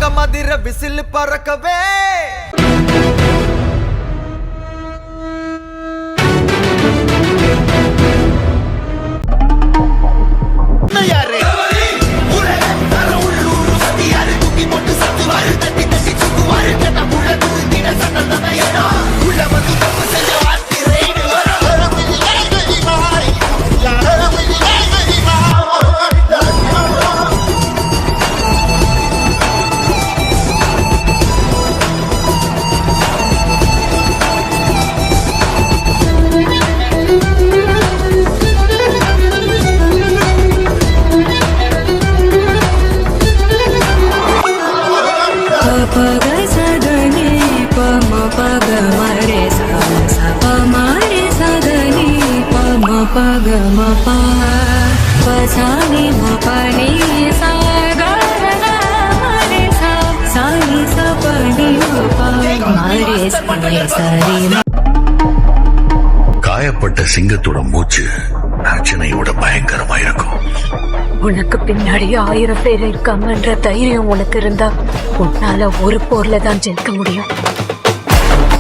அங்க மதிர விசில் பறக்கவே காயப்பட்ட சிங்கத்தோட மூச்சு அர்ச்சனையோட பயங்கரமா இருக்கும். உனக்கு பின்னாடி 1000 பேர் இருக்காங்கன்ற தைரியம் உனக்கு இருந்தா உன்னால ஒரு போர்ல தான் ஜெயிக்க முடியும்.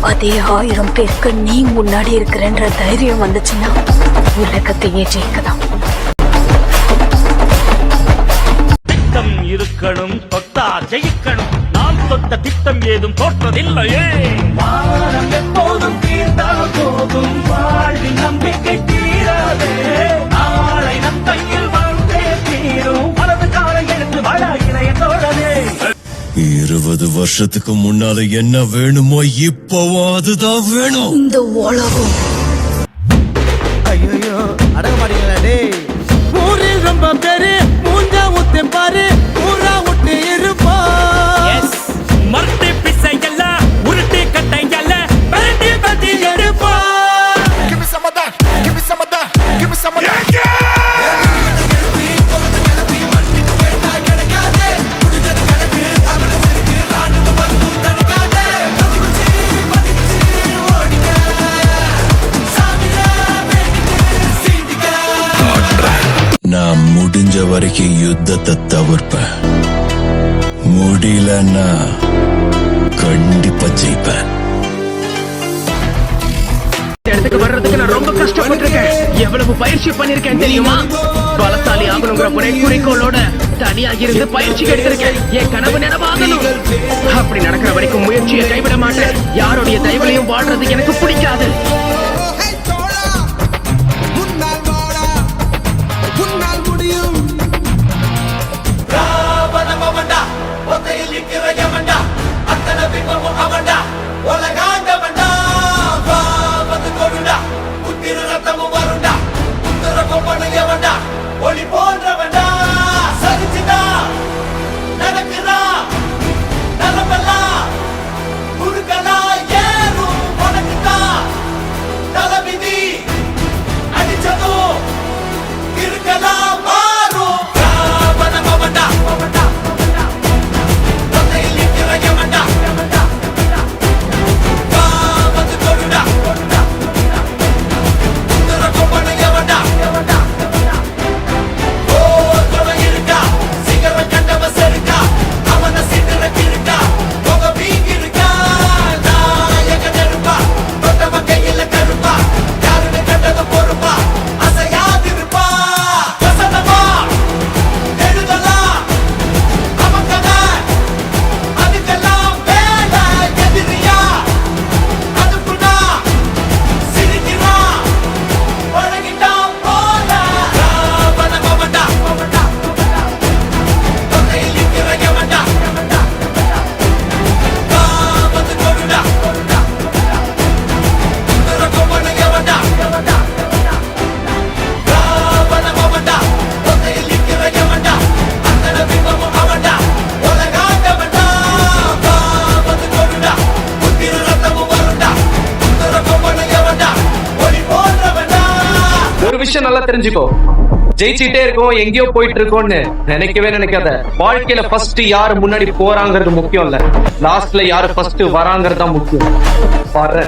அதே 1000 பேருக்கு நீ முன்னாடி இருக்கிறன்ற தைரியம் வந்துச்சுன்னா உலகத்தையே ஜெயிக்கலாம். திட்டம் இருக்கணும், தொட்டா ஜெயிக்கணும். நாம் தொட்ட திட்டம் ஏதும் தோற்றதில்லையே. வாரம் எப்போதும் தீர்ந்தால் போதும், வாழ்வின் நம்பிக்கை தீராதே. நாளை நம் கையில் வாழ்ந்தே தீரும். வலது காலை எடுத்து வாழ இளைய தோழனே. 20 வருஷத்துக்கு முன்னால என்ன வேணுமோ இப்பவும் அதுதான் வேணும். இந்த உலகம் ஐயோ அடங்க மாட்டீங்களா டேய். ஊரில் ரொம்ப பேரு மூஞ்ச ஊத்தி பாரு, ஊரா விட்டு இருப்பா. மறுத்து பிசையல்ல, உருட்டு கட்டையல்ல, பரட்டி பத்தி எடுப்பா. Give me some of that. Give me some of that. Give me some of that. நான் முடிஞ்ச வரைக்கும் யுத்தத்தை தவிர்ப்பேன். முடியலன்னா கண்டிப்பா ஜெயிப்பேன். இடத்துக்கு வர்றதுக்கு நான் ரொம்ப கஷ்டப்பட்டிருக்கேன். எவ்வளவு பயிற்சி பண்ணிருக்கேன் தெரியுமா? பலசாலி ஆகணுங்கிற ஒரே குறிக்கோளோட தனியாக இருந்து பயிற்சி எடுத்திருக்கேன். என் கனவு நினைவாகணும். அப்படி நடக்கிற வரைக்கும் முயற்சியை கைவிட மாட்டேன். யாருடைய தயவுலையும் வாழ்றது எனக்கு பிடிக்காது. ஒளி போன்றவன்டா, சரிச்சுதா நடக்குதா, நலமெல்லாம் குறுக்கலா ஏறும் உனக்குதா. தளபதி அடிச்சதும் இருக்கலாம் மாறும். ராவணமவன்டா, தொகையில் நிற்கிற யமன்டா, வா வந்து கொடுடா, உத்தர கொம்பன யமன்டா. விஷயம் நல்லா தெரிஞ்சுக்கோ. ஜெயிச்சுட்டே இருக்கோம், எங்கேயோ போயிட்டு இருக்கோம்னு நினைக்கவே நினைக்காத. வாழ்க்கையில ஃபர்ஸ்ட் யாரு முன்னாடி போறாங்கிறது முக்கியம் இல்ல, லாஸ்ட்ல யாரு ஃபர்ஸ்ட் வராங்கிறது தான் முக்கியம். பாரு.